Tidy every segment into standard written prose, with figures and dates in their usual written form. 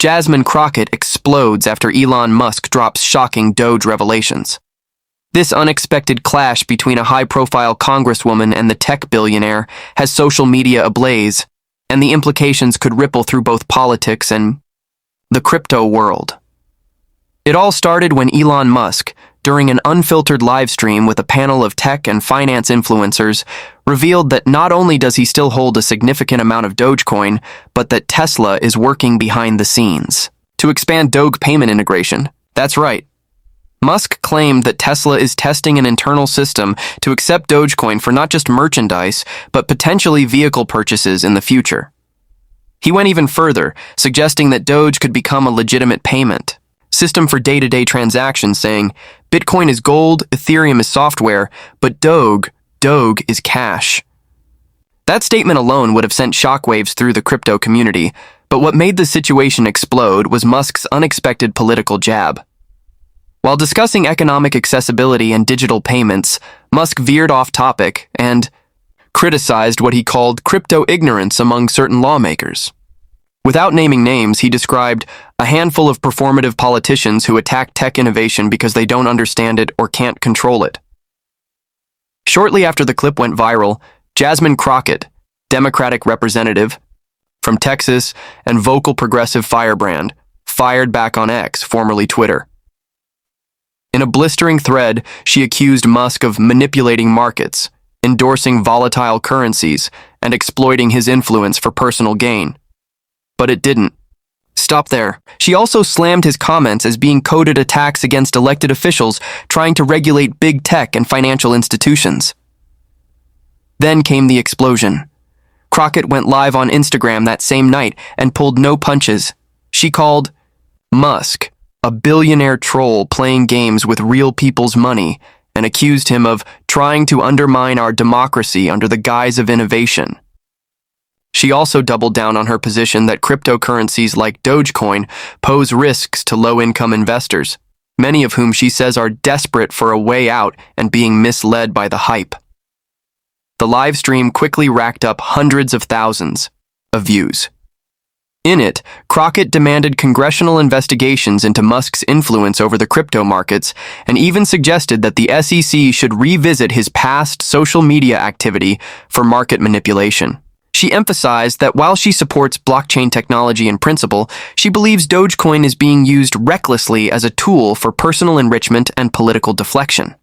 Jasmine Crockett explodes after Elon Musk drops shocking Doge revelations. This unexpected clash between a high-profile Congresswoman and the tech billionaire has social media ablaze, and the implications could ripple through both politics and the crypto world. It all started when Elon Musk, during an unfiltered livestream with a panel of tech and finance influencers, revealed that not only does he still hold a significant amount of Dogecoin, but that Tesla is working behind the scenes to expand Doge payment integration. That's right. Musk claimed that Tesla is testing an internal system to accept Dogecoin for not just merchandise, but potentially vehicle purchases in the future. He went even further, suggesting that Doge could become a legitimate payment system for day-to-day transactions, saying, Bitcoin is gold, Ethereum is software, but Doge is cash. That statement alone would have sent shockwaves through the crypto community, but what made the situation explode was Musk's unexpected political jab. While discussing economic accessibility and digital payments, Musk veered off topic and criticized what he called crypto ignorance among certain lawmakers. Without naming names, he described a handful of performative politicians who attack tech innovation because they don't understand it or can't control it. Shortly after the clip went viral, Jasmine Crockett, Democratic representative from Texas and vocal progressive firebrand, fired back on X, formerly Twitter. In a blistering thread, she accused Musk of manipulating markets, endorsing volatile currencies, and exploiting his influence for personal gain. But it didn't stop there. She also slammed his comments as being coded attacks against elected officials trying to regulate big tech and financial institutions. Then came the explosion. Crockett went live on Instagram that same night and pulled no punches. She called Musk a billionaire troll playing games with real people's money and accused him of trying to undermine our democracy under the guise of innovation. She also doubled down on her position that cryptocurrencies like Dogecoin pose risks to low-income investors, many of whom she says are desperate for a way out and being misled by the hype. The live stream quickly racked up hundreds of thousands of views. In it, Crockett demanded congressional investigations into Musk's influence over the crypto markets and even suggested that the SEC should revisit his past social media activity for market manipulation. She emphasized that while she supports blockchain technology in principle, she believes Dogecoin is being used recklessly as a tool for personal enrichment and political deflection.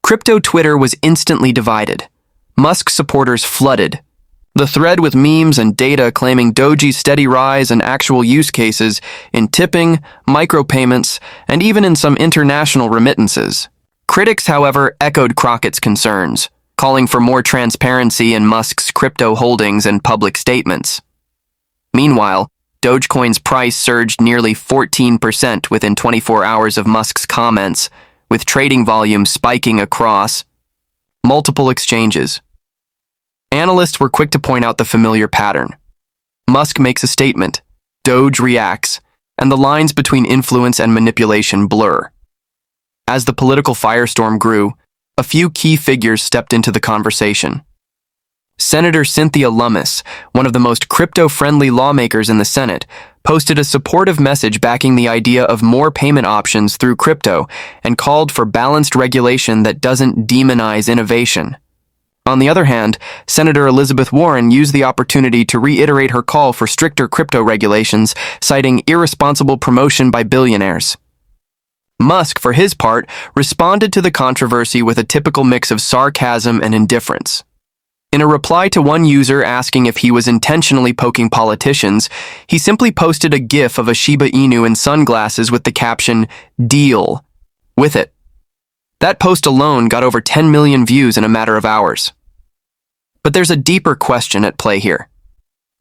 Crypto Twitter was instantly divided. Musk supporters flooded the thread with memes and data claiming Doge's steady rise and actual use cases in tipping, micropayments, and even in some international remittances. Critics, however, echoed Crockett's concerns, calling for more transparency in Musk's crypto holdings and public statements. Meanwhile, Dogecoin's price surged nearly 14% within 24 hours of Musk's comments, with trading volume spiking across multiple exchanges. Analysts were quick to point out the familiar pattern. Musk makes a statement, Doge reacts, and the lines between influence and manipulation blur. As the political firestorm grew, a few key figures stepped into the conversation. Senator Cynthia Lummis, one of the most crypto-friendly lawmakers in the Senate, posted a supportive message backing the idea of more payment options through crypto and called for balanced regulation that doesn't demonize innovation. On the other hand, Senator Elizabeth Warren used the opportunity to reiterate her call for stricter crypto regulations, citing irresponsible promotion by billionaires. Musk, for his part, responded to the controversy with a typical mix of sarcasm and indifference. In a reply to one user asking if he was intentionally poking politicians, he simply posted a GIF of a Shiba Inu in sunglasses with the caption, "Deal with it." That post alone got over 10 million views in a matter of hours. But there's a deeper question at play here.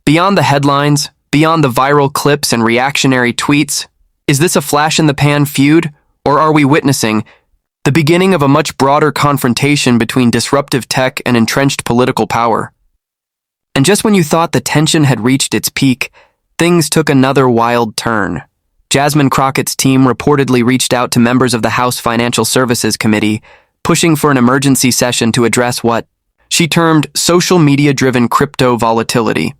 Beyond the headlines, beyond the viral clips and reactionary tweets, is this a flash-in-the-pan feud? Or are we witnessing the beginning of a much broader confrontation between disruptive tech and entrenched political power? And just when you thought the tension had reached its peak, things took another wild turn. Jasmine Crockett's team reportedly reached out to members of the House Financial Services Committee, pushing for an emergency session to address what she termed social media-driven crypto volatility.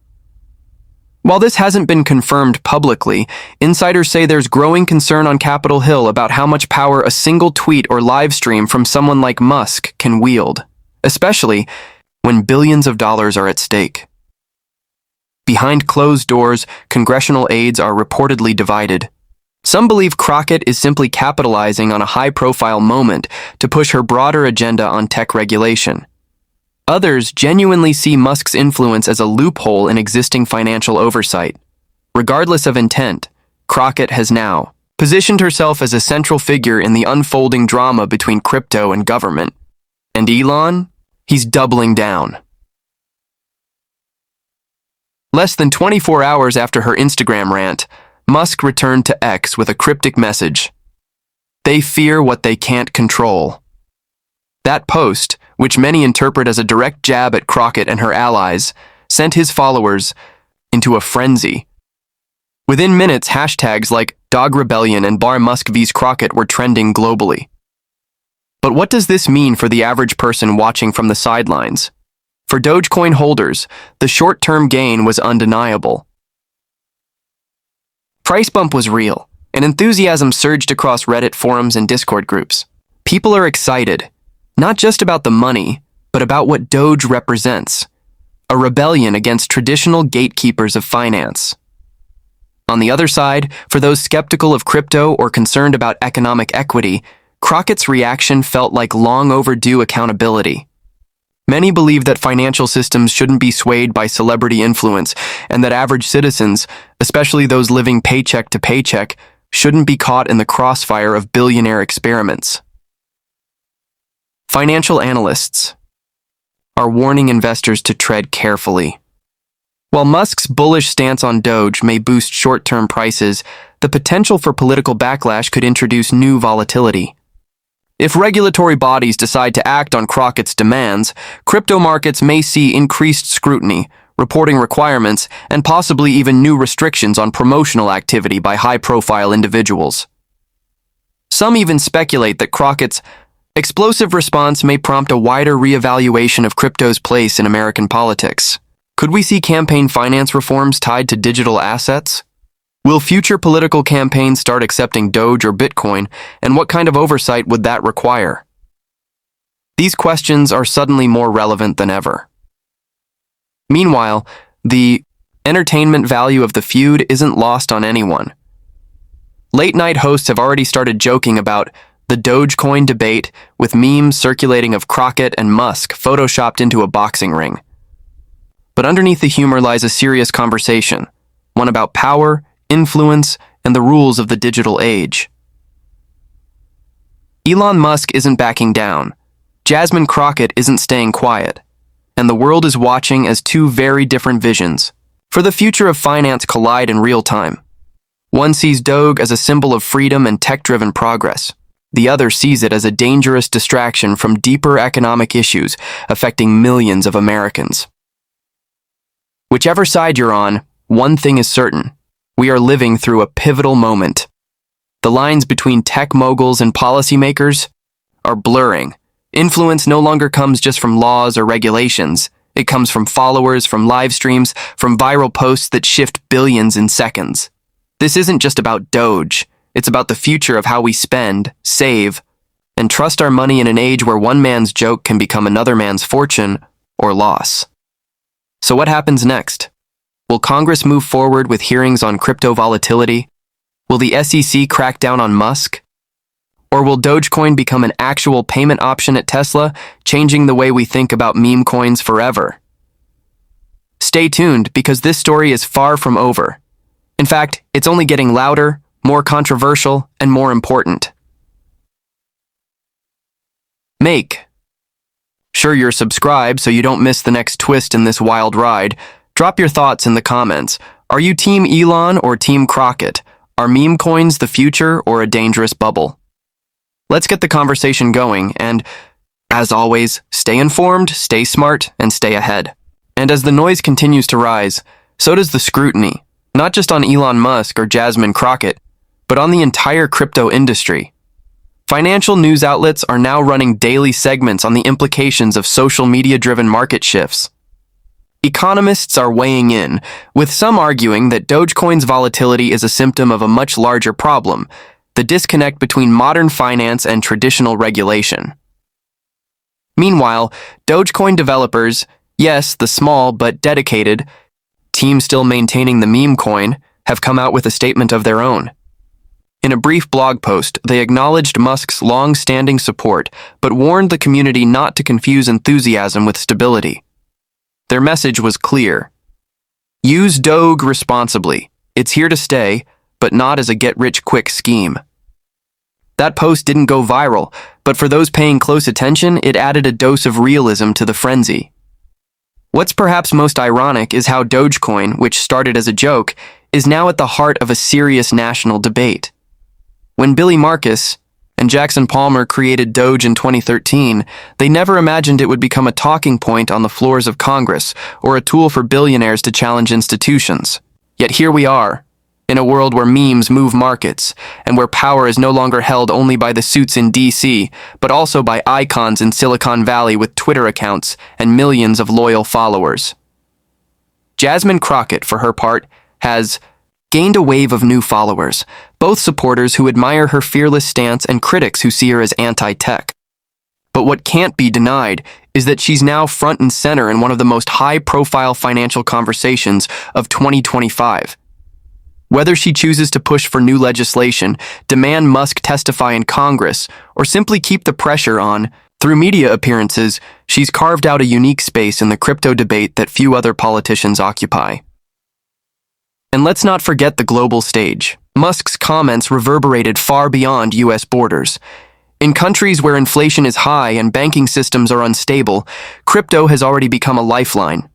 While this hasn't been confirmed publicly, insiders say there's growing concern on Capitol Hill about how much power a single tweet or live stream from someone like Musk can wield, especially when billions of dollars are at stake. Behind closed doors, congressional aides are reportedly divided. Some believe Crockett is simply capitalizing on a high-profile moment to push her broader agenda on tech regulation. Others genuinely see Musk's influence as a loophole in existing financial oversight. Regardless of intent, Crockett has now positioned herself as a central figure in the unfolding drama between crypto and government. And Elon? He's doubling down. Less than 24 hours after her Instagram rant, Musk returned to X with a cryptic message. They fear what they can't control. That post, which many interpret as a direct jab at Crockett and her allies, sent his followers into a frenzy. Within minutes, hashtags like #DogRebellion and #Musk vs Crockett were trending globally. But what does this mean for the average person watching from the sidelines? For Dogecoin holders, the short-term gain was undeniable. Price bump was real, and enthusiasm surged across Reddit forums and Discord groups. People are excited, not just about the money, but about what Doge represents, a rebellion against traditional gatekeepers of finance. On the other side, for those skeptical of crypto or concerned about economic equity, Crockett's reaction felt like long overdue accountability. Many believe that financial systems shouldn't be swayed by celebrity influence, and that average citizens, especially those living paycheck to paycheck, shouldn't be caught in the crossfire of billionaire experiments. Financial analysts are warning investors to tread carefully. While Musk's bullish stance on Doge may boost short-term prices, the potential for political backlash could introduce new volatility. If regulatory bodies decide to act on Crockett's demands, crypto markets may see increased scrutiny, reporting requirements, and possibly even new restrictions on promotional activity by high-profile individuals. Some even speculate that Crockett's explosive response may prompt a wider reevaluation of crypto's place in American politics. Could we see campaign finance reforms tied to digital assets? Will future political campaigns start accepting Doge or Bitcoin, and what kind of oversight would that require? These questions are suddenly more relevant than ever. Meanwhile, the entertainment value of the feud isn't lost on anyone. Late-night hosts have already started joking about the Dogecoin debate, with memes circulating of Crockett and Musk photoshopped into a boxing ring. But underneath the humor lies a serious conversation, one about power, influence, and the rules of the digital age. Elon Musk isn't backing down. Jasmine Crockett isn't staying quiet. And the world is watching as two very different visions for the future of finance collide in real time. One sees Doge as a symbol of freedom and tech-driven progress. The other sees it as a dangerous distraction from deeper economic issues affecting millions of Americans. Whichever side you're on, one thing is certain. We are living through a pivotal moment. The lines between tech moguls and policymakers are blurring. Influence no longer comes just from laws or regulations. It comes from followers, from live streams, from viral posts that shift billions in seconds. This isn't just about Doge. It's about the future of how we spend, save, and trust our money in an age where one man's joke can become another man's fortune or loss. So what happens next? Will Congress move forward with hearings on crypto volatility? Will the SEC crack down on Musk? Or will Dogecoin become an actual payment option at Tesla, changing the way we think about meme coins forever? Stay tuned, because this story is far from over. In fact, it's only getting louder, more controversial, and more important. Make sure you're subscribed so you don't miss the next twist in this wild ride. Drop your thoughts in the comments. Are you Team Elon or Team Crockett? Are meme coins the future or a dangerous bubble? Let's get the conversation going, and, as always, stay informed, stay smart, and stay ahead. And as the noise continues to rise, so does the scrutiny, not just on Elon Musk or Jasmine Crockett, but on the entire crypto industry. Financial news outlets are now running daily segments on the implications of social media-driven market shifts. Economists are weighing in, with some arguing that Dogecoin's volatility is a symptom of a much larger problem, the disconnect between modern finance and traditional regulation. Meanwhile, Dogecoin developers, yes, the small but dedicated team still maintaining the meme coin, have come out with a statement of their own. In a brief blog post, they acknowledged Musk's long-standing support, but warned the community not to confuse enthusiasm with stability. Their message was clear. Use Doge responsibly. It's here to stay, but not as a get-rich-quick scheme. That post didn't go viral, but for those paying close attention, it added a dose of realism to the frenzy. What's perhaps most ironic is how Dogecoin, which started as a joke, is now at the heart of a serious national debate. When Billy Marcus and Jackson Palmer created Doge in 2013, they never imagined it would become a talking point on the floors of Congress or a tool for billionaires to challenge institutions. Yet here we are, in a world where memes move markets, and where power is no longer held only by the suits in DC, but also by icons in Silicon Valley with Twitter accounts and millions of loyal followers. Jasmine Crockett, for her part, has gained a wave of new followers, both supporters who admire her fearless stance and critics who see her as anti-tech. But what can't be denied is that she's now front and center in one of the most high-profile financial conversations of 2025. Whether she chooses to push for new legislation, demand Musk testify in Congress, or simply keep the pressure on, through media appearances, she's carved out a unique space in the crypto debate that few other politicians occupy. And let's not forget the global stage. Musk's comments reverberated far beyond U.S. borders. In countries where inflation is high and banking systems are unstable, crypto has already become a lifeline.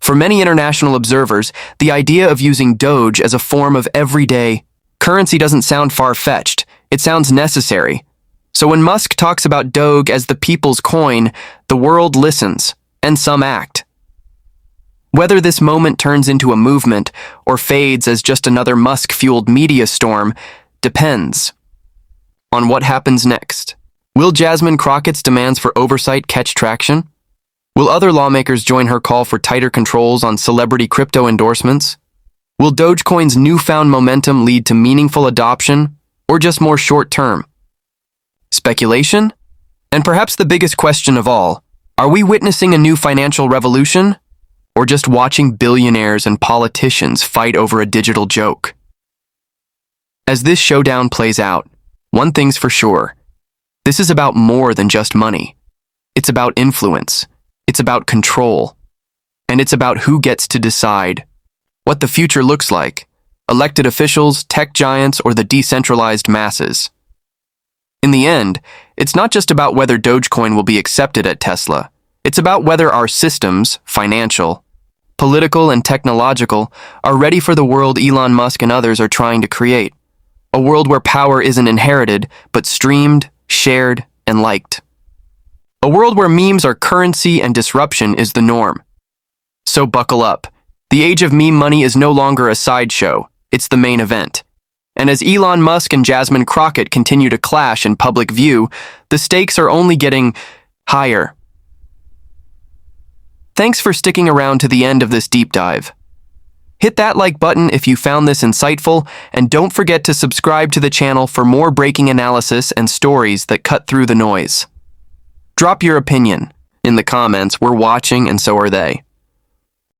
For many international observers, the idea of using Doge as a form of everyday currency doesn't sound far-fetched. It sounds necessary. So when Musk talks about Doge as the people's coin, the world listens, and some act. Whether this moment turns into a movement or fades as just another Musk-fueled media storm depends on what happens next. Will Jasmine Crockett's demands for oversight catch traction? Will other lawmakers join her call for tighter controls on celebrity crypto endorsements? Will Dogecoin's newfound momentum lead to meaningful adoption, or just more short-term speculation? And perhaps the biggest question of all, are we witnessing a new financial revolution, or just watching billionaires and politicians fight over a digital joke? As this showdown plays out, one thing's for sure. This is about more than just money. It's about influence. It's about control. And it's about who gets to decide what the future looks like: elected officials, tech giants, or the decentralized masses. In the end, it's not just about whether Dogecoin will be accepted at Tesla. It's about whether our systems, financial, political, and technological, are ready for the world Elon Musk and others are trying to create. A world where power isn't inherited, but streamed, shared, and liked. A world where memes are currency and disruption is the norm. So buckle up. The age of meme money is no longer a sideshow, it's the main event. And as Elon Musk and Jasmine Crockett continue to clash in public view, the stakes are only getting higher. Thanks for sticking around to the end of this deep dive. Hit that like button if you found this insightful, and don't forget to subscribe to the channel for more breaking analysis and stories that cut through the noise. Drop your opinion in the comments. We're watching, and so are they.